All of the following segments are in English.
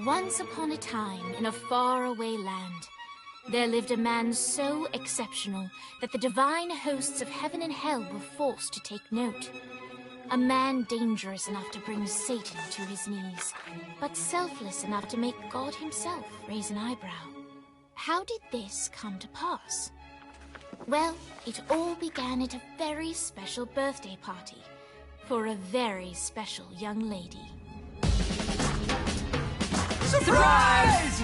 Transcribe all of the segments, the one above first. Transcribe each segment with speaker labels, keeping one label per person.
Speaker 1: Once upon a time, in a faraway land, there lived a man so exceptional that the divine hosts of heaven and hell were forced to take note. A man dangerous enough to bring Satan to his knees, but selfless enough to make God himself raise an eyebrow. How did this come to pass? Well, it all began at a very special birthday party for a very special young lady.
Speaker 2: Surprise!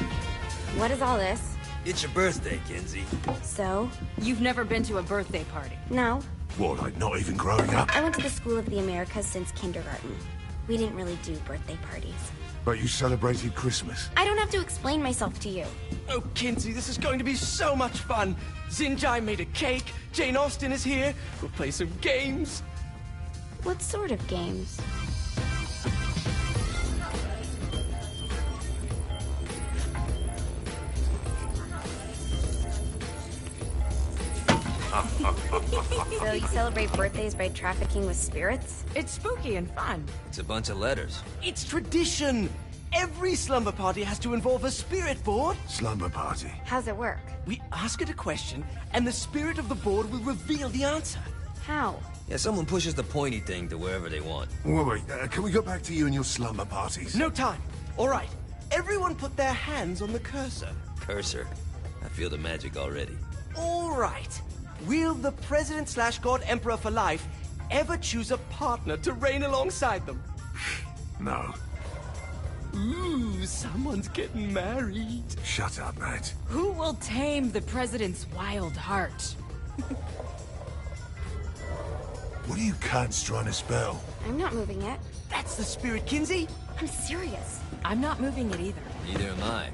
Speaker 3: What is all this?
Speaker 4: It's your birthday, Kinsey.
Speaker 3: So?
Speaker 2: You've never been to a birthday party?
Speaker 3: No.
Speaker 5: What, like not even growing up?
Speaker 3: I went to the School of the Americas since kindergarten. We didn't really do birthday parties.
Speaker 5: But you celebrated Christmas.
Speaker 3: I don't have to explain myself to you.
Speaker 6: Oh, Kinsey, this is going to be so much fun. Xinjai made a cake, Jane Austen is here, we'll play some games.
Speaker 3: What sort of games? So you celebrate birthdays by trafficking with spirits?
Speaker 2: It's spooky and fun.
Speaker 4: It's a bunch of letters.
Speaker 6: It's tradition. Every slumber party has to involve a spirit board.
Speaker 5: Slumber party.
Speaker 3: How's it work?
Speaker 6: We ask it a question, and the spirit of the board will reveal the answer.
Speaker 3: How?
Speaker 4: Yeah, someone pushes the pointy thing to wherever they want.
Speaker 5: Wait, can we go back to you and your slumber parties?
Speaker 6: No time. All right. Everyone put their hands on the cursor.
Speaker 4: Cursor. I feel the magic already.
Speaker 6: All right. Will the President/God Emperor for life ever choose a partner to reign alongside them?
Speaker 5: No.
Speaker 6: Ooh, someone's getting married.
Speaker 5: Shut up, Matt.
Speaker 2: Who will tame the president's wild heart?
Speaker 5: What are you cunts trying to spell?
Speaker 3: I'm not moving it.
Speaker 6: That's the spirit, Kinsey.
Speaker 3: I'm serious.
Speaker 2: I'm not moving it either.
Speaker 4: Neither am I.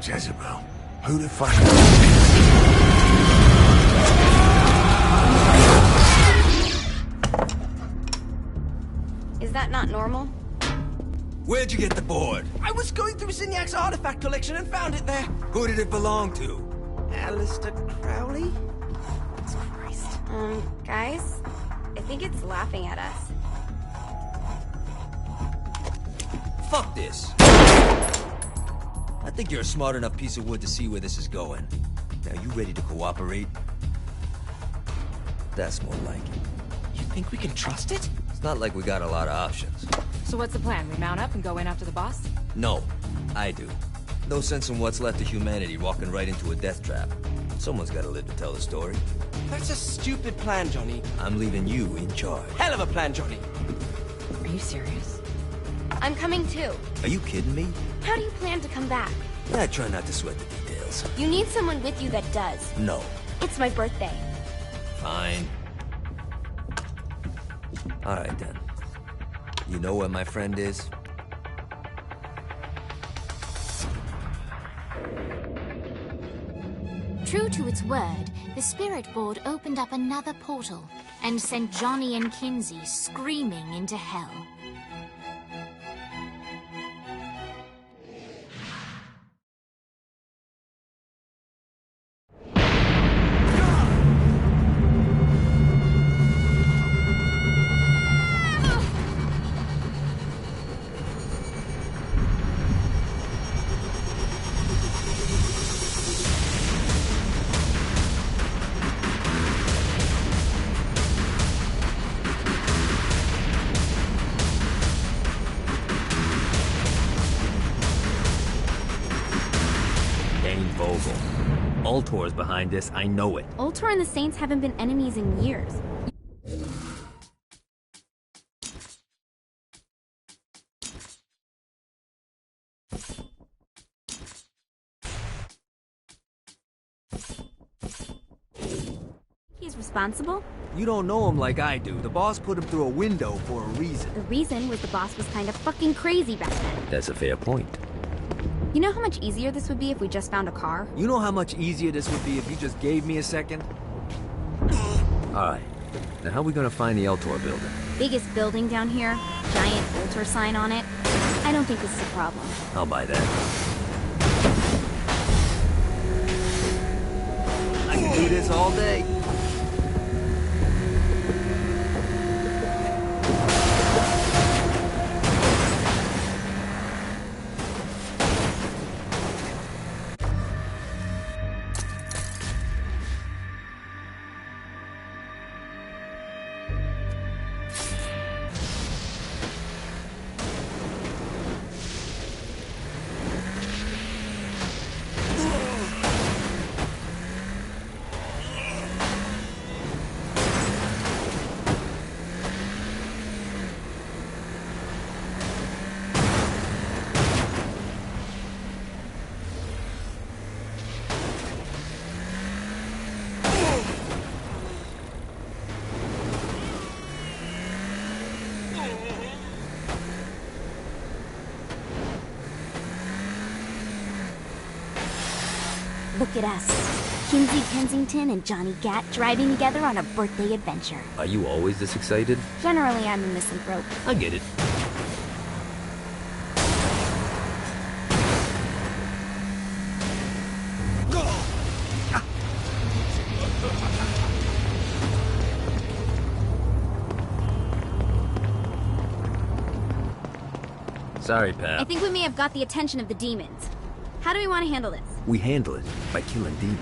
Speaker 5: Jezebel. Who the fuck?
Speaker 3: Is that not normal?
Speaker 4: Where'd you get the board?
Speaker 6: I was going through Signac's artifact collection and found it there.
Speaker 4: Who did it belong to?
Speaker 6: Alistair Crowley?
Speaker 3: Christ. Guys? I think it's laughing at us.
Speaker 4: Fuck this. I think you're a smart enough piece of wood to see where this is going. Now, you ready to cooperate? That's more like it.
Speaker 6: You think we can trust it?
Speaker 4: It's not like we got a lot of options.
Speaker 2: So what's the plan? We mount up and go in after the boss?
Speaker 4: No, I do. No sense in what's left of humanity walking right into a death trap. Someone's gotta live to tell the story.
Speaker 6: That's a stupid plan, Johnny.
Speaker 4: I'm leaving you in charge.
Speaker 6: Hell of a plan, Johnny.
Speaker 2: Are you serious?
Speaker 3: I'm coming too.
Speaker 4: Are you kidding me?
Speaker 3: How do you plan to come back?
Speaker 4: I try not to sweat the details.
Speaker 3: You need someone with you that does.
Speaker 4: No.
Speaker 3: It's my birthday.
Speaker 4: Fine. Alright then. You know where my friend is?
Speaker 1: True to its word, the spirit board opened up another portal and sent Johnny and Kinsey screaming into hell.
Speaker 4: Ultor's behind this, I know it.
Speaker 3: Ultor and the Saints haven't been enemies in years. He's responsible?
Speaker 4: You don't know him like I do. The boss put him through a window for a reason.
Speaker 3: The reason was the boss was kind of fucking crazy back then.
Speaker 4: That's a fair point.
Speaker 3: You know how much easier this would be if we just found a car?
Speaker 4: You know how much easier this would be if you just gave me a second? Alright. Now how are we gonna find the Eltor building?
Speaker 3: Biggest building down here, giant Ultor sign on it. I don't think this is a problem.
Speaker 4: I'll buy that. I can do this all day.
Speaker 3: Look at us. Kinsey Kensington and Johnny Gat driving together on a birthday adventure.
Speaker 4: Are you always this excited?
Speaker 3: Generally, I'm a misanthrope.
Speaker 4: I get it. Sorry, pal.
Speaker 3: I think we may have got the attention of the demons. How do we want to handle this?
Speaker 4: We handle it by killing demons.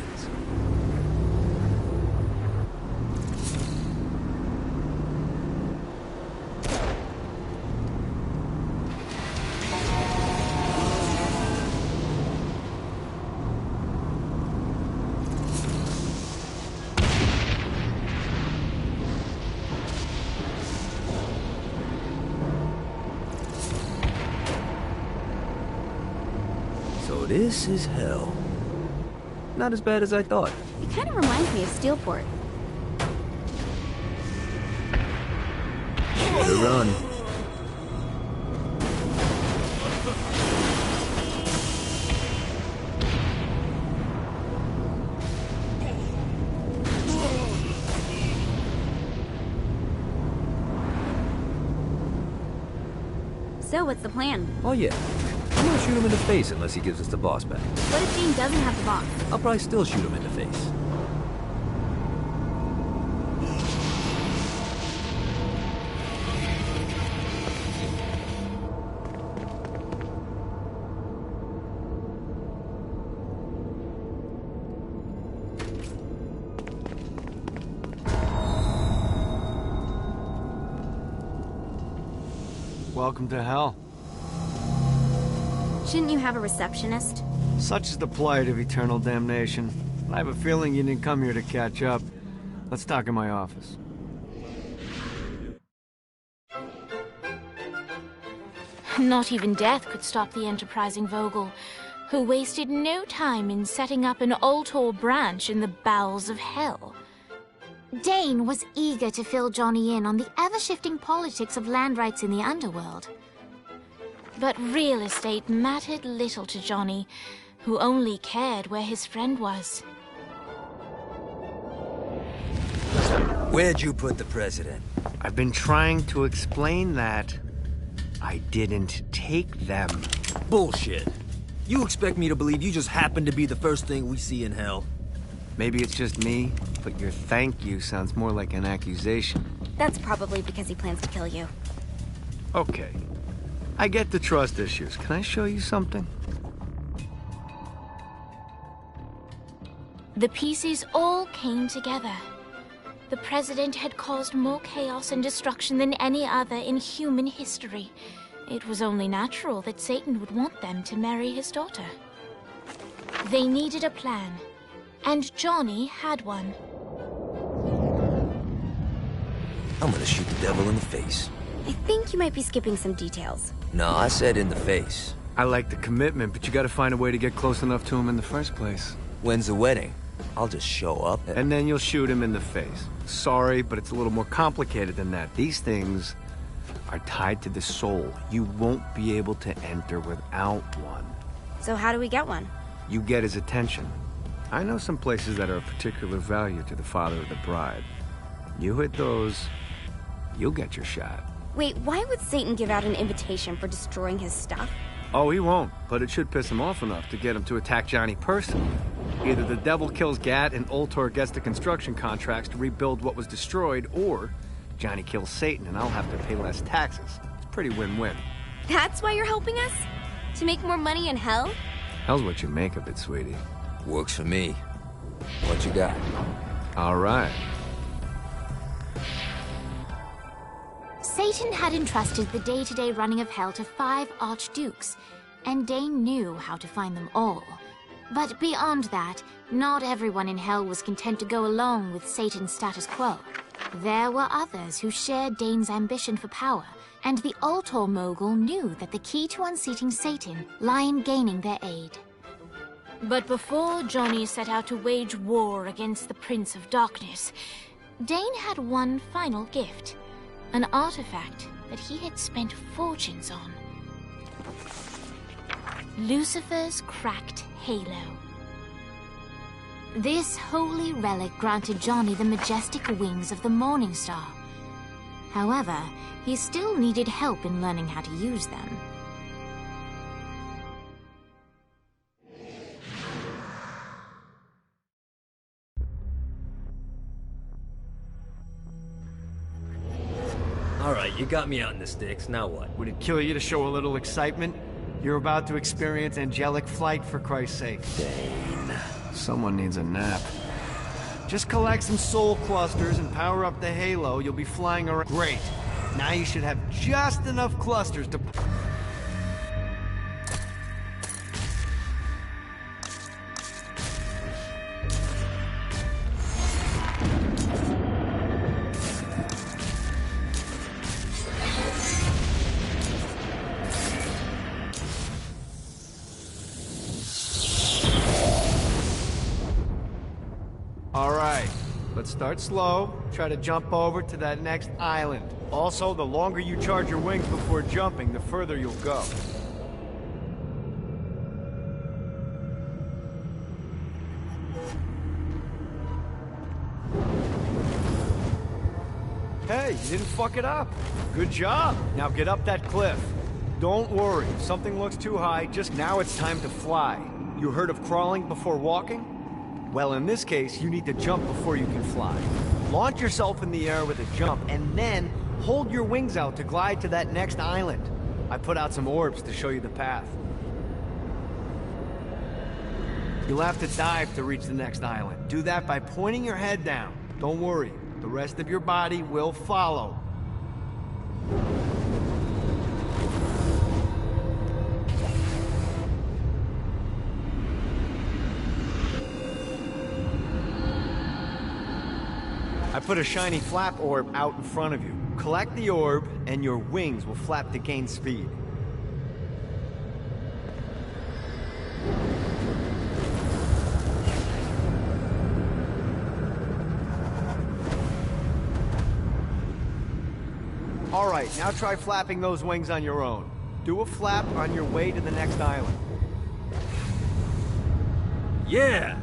Speaker 4: So this is hell. Not as bad as I thought.
Speaker 3: It kind of reminds me of Steelport.
Speaker 4: Better run.
Speaker 3: So, what's the plan?
Speaker 4: Oh yeah. I'm gonna shoot him in the face unless he gives us the boss back.
Speaker 3: What if Dean doesn't have the box?
Speaker 4: I'll probably still shoot him in the face.
Speaker 7: Welcome to hell.
Speaker 3: Shouldn't you have a receptionist?
Speaker 7: Such is the plight of eternal damnation. I have a feeling you didn't come here to catch up. Let's talk in my office.
Speaker 1: Not even death could stop the enterprising Vogel, who wasted no time in setting up an Ultor branch in the bowels of hell. Dane was eager to fill Johnny in on the ever-shifting politics of land rights in the underworld. But real estate mattered little to Johnny, who only cared where his friend was.
Speaker 4: Where'd you put the president?
Speaker 7: I've been trying to explain that. I didn't take them.
Speaker 4: Bullshit. You expect me to believe you just happened to be the first thing we see in hell?
Speaker 7: Maybe it's just me, but your thank you sounds more like an accusation.
Speaker 3: That's probably because he plans to kill you.
Speaker 7: Okay. I get the trust issues. Can I show you something?
Speaker 1: The pieces all came together. The president had caused more chaos and destruction than any other in human history. It was only natural that Satan would want them to marry his daughter. They needed a plan, and Johnny had one.
Speaker 4: I'm gonna shoot the devil in the face.
Speaker 3: I think you might be skipping some details.
Speaker 4: No, I said in the face.
Speaker 7: I like the commitment, but you gotta find a way to get close enough to him in the first place.
Speaker 4: When's the wedding? I'll just show up
Speaker 7: And then you'll shoot him in the face. Sorry, but it's a little more complicated than that. These things are tied to the soul. You won't be able to enter without one.
Speaker 3: So how do we get one?
Speaker 7: You get his attention. I know some places that are of particular value to the father of the bride. You hit those, you'll get your shot.
Speaker 3: Wait, why would Satan give out an invitation for destroying his stuff?
Speaker 7: Oh, he won't, but it should piss him off enough to get him to attack Johnny personally. Either the devil kills Gat and Ultor gets the construction contracts to rebuild what was destroyed, or Johnny kills Satan and I'll have to pay less taxes. It's pretty win-win.
Speaker 3: That's why you're helping us? To make more money in hell?
Speaker 7: Hell's what you make of it, sweetie.
Speaker 4: Works for me. What you got?
Speaker 7: All right.
Speaker 1: Satan had entrusted the day-to-day running of hell to 5 archdukes, and Dane knew how to find them all. But beyond that, not everyone in hell was content to go along with Satan's status quo. There were others who shared Dane's ambition for power, and the Ultor mogul knew that the key to unseating Satan lay in gaining their aid. But before Johnny set out to wage war against the Prince of Darkness, Dane had one final gift, an artifact that he had spent fortunes on. Lucifer's cracked halo. This holy relic granted Johnny the majestic wings of the Morning Star. However, he still needed help in learning how to use them.
Speaker 4: Alright, you got me out in the sticks, now what?
Speaker 7: Would it kill you to show a little excitement? You're about to experience angelic flight, for Christ's sake.
Speaker 4: Dane.
Speaker 7: Someone needs a nap. Just collect some soul clusters and power up the halo. You'll be flying around. Great. Now you should have just enough clusters to... Alright, let's start slow. Try to jump over to that next island. Also, the longer you charge your wings before jumping, the further you'll go. Hey, you didn't fuck it up. Good job. Now get up that cliff. Don't worry, if something looks too high, just now it's time to fly. You heard of crawling before walking? Well, in this case, you need to jump before you can fly. Launch yourself in the air with a jump, and then hold your wings out to glide to that next island. I put out some orbs to show you the path. You'll have to dive to reach the next island. Do that by pointing your head down. Don't worry, the rest of your body will follow. I put a shiny flap orb out in front of you. Collect the orb, and your wings will flap to gain speed. Alright, now try flapping those wings on your own. Do a flap on your way to the next island.
Speaker 4: Yeah!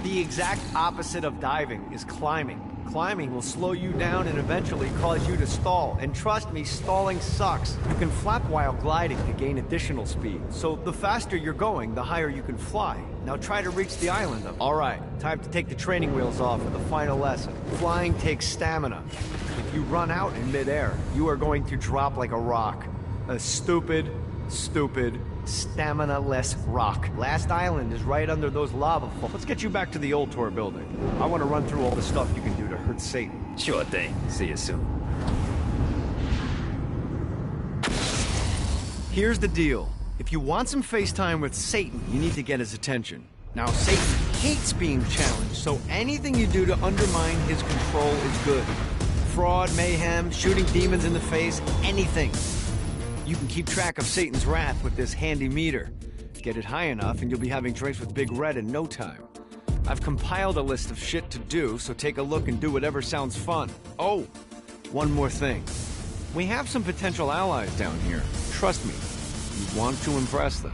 Speaker 7: The exact opposite of diving is climbing. Climbing will slow you down and eventually cause you to stall. And trust me, stalling sucks. You can flap while gliding to gain additional speed. So the faster you're going, the higher you can fly. Now try to reach the island. Alright, time to take the training wheels off for the final lesson. Flying takes stamina. If you run out in midair, you are going to drop like a rock. A stupid, stamina-less rock. Last island is right under those lava falls. Let's get you back to the Old Tor building. I want to run through all the stuff you can do to hurt Satan.
Speaker 4: Sure thing. See you soon.
Speaker 7: Here's the deal. If you want some FaceTime with Satan, you need to get his attention. Now, Satan hates being challenged, so anything you do to undermine his control is good. Fraud, mayhem, shooting demons in the face, anything. You can keep track of Satan's wrath with this handy meter. Get it high enough and you'll be having drinks with Big Red in no time. I've compiled a list of shit to do, so take a look and do whatever sounds fun. Oh, one more thing. We have some potential allies down here. Trust me, you want to impress them.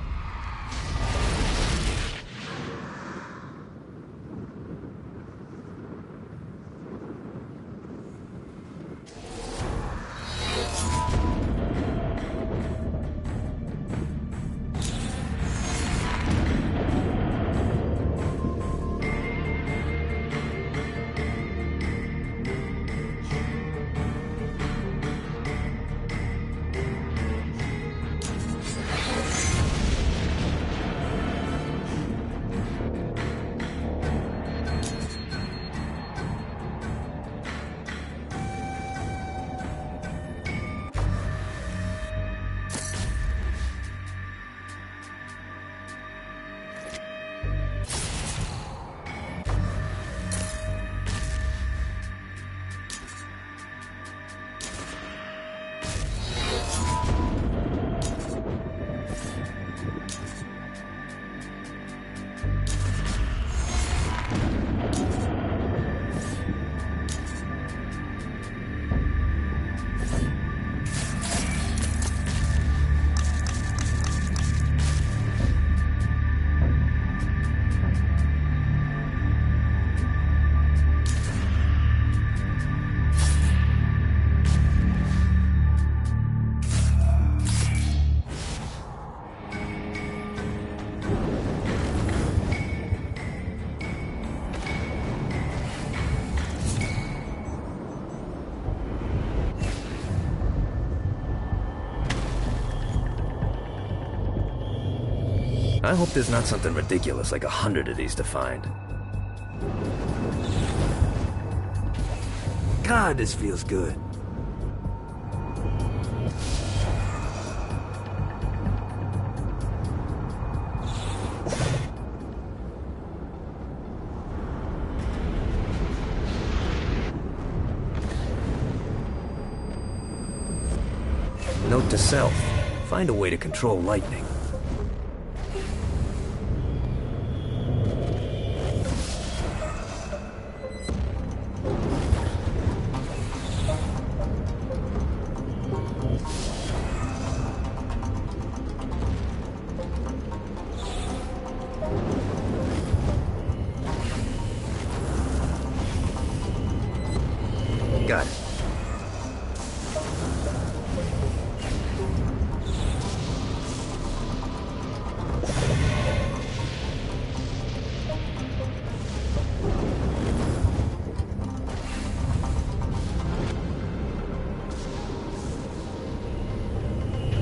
Speaker 8: I hope there's not something ridiculous like 100 of these to find.
Speaker 6: God, this feels good.
Speaker 8: Note to self. Find a way to control lightning. Got it.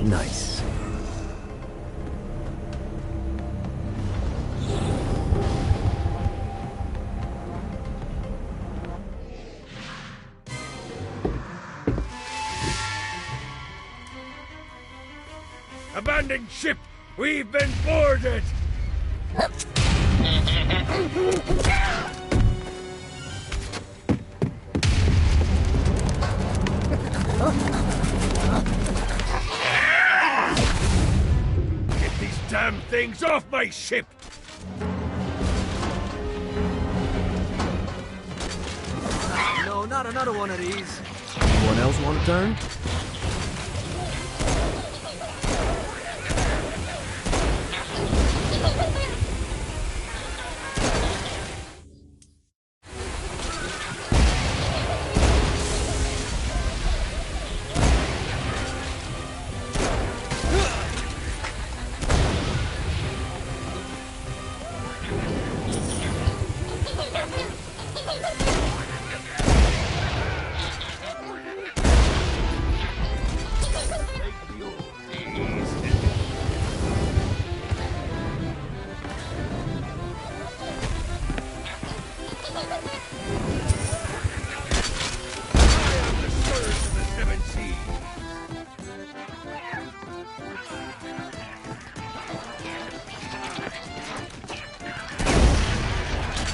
Speaker 8: Nice.
Speaker 5: Abandoned ship! We've been boarded! Get these damn things off my ship!
Speaker 6: No, not another one of these.
Speaker 8: Anyone else want a turn?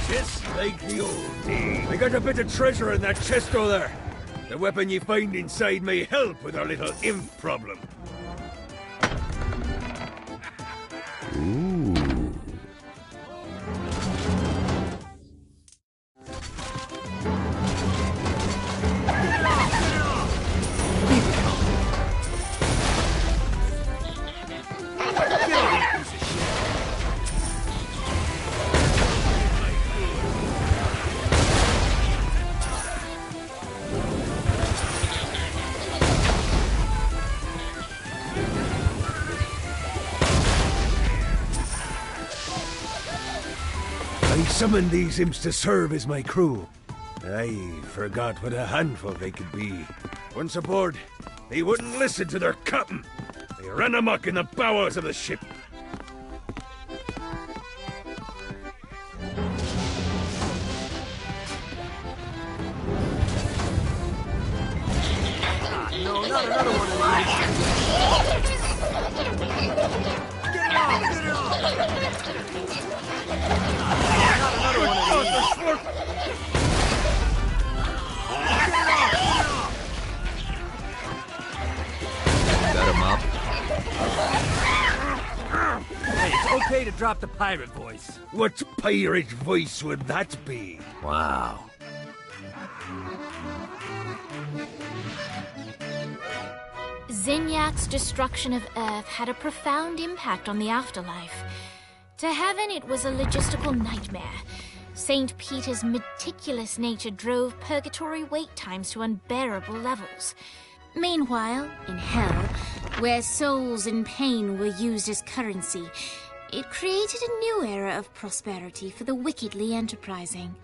Speaker 5: Just like the old days. I got a bit of treasure in that chest over there. The weapon you find inside may help with our little imp problem. I summoned these imps to serve as my crew. I forgot what a handful they could be. Once aboard, they wouldn't listen to their captain. They ran amok in the bowels of the ship.
Speaker 6: No, not another one of these. Get it off! Get it off! Not another one of these.
Speaker 4: Got him up.
Speaker 6: Hey, it's okay to drop the pirate voice.
Speaker 5: What pirate voice would that be?
Speaker 4: Wow.
Speaker 1: Zinyak's destruction of Earth had a profound impact on the afterlife. To heaven, it was a logistical nightmare. St. Peter's meticulous nature drove purgatory wait times to unbearable levels. Meanwhile, in hell, where souls in pain were used as currency, it created a new era of prosperity for the wickedly enterprising.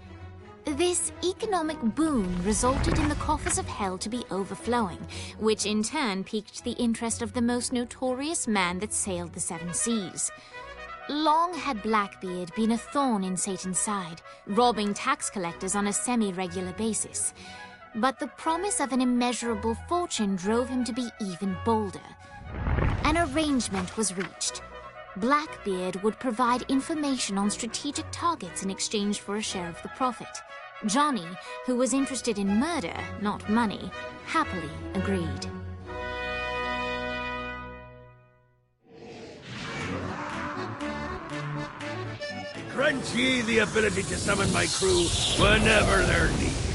Speaker 1: This economic boom resulted in the coffers of hell to be overflowing, which in turn piqued the interest of the most notorious man that sailed the seven seas. Long had Blackbeard been a thorn in Satan's side, robbing tax collectors on a semi-regular basis. But the promise of an immeasurable fortune drove him to be even bolder. An arrangement was reached. Blackbeard would provide information on strategic targets in exchange for a share of the profit. Johnny, who was interested in murder, not money, happily agreed.
Speaker 5: Grant ye the ability to summon my crew whenever they're needed.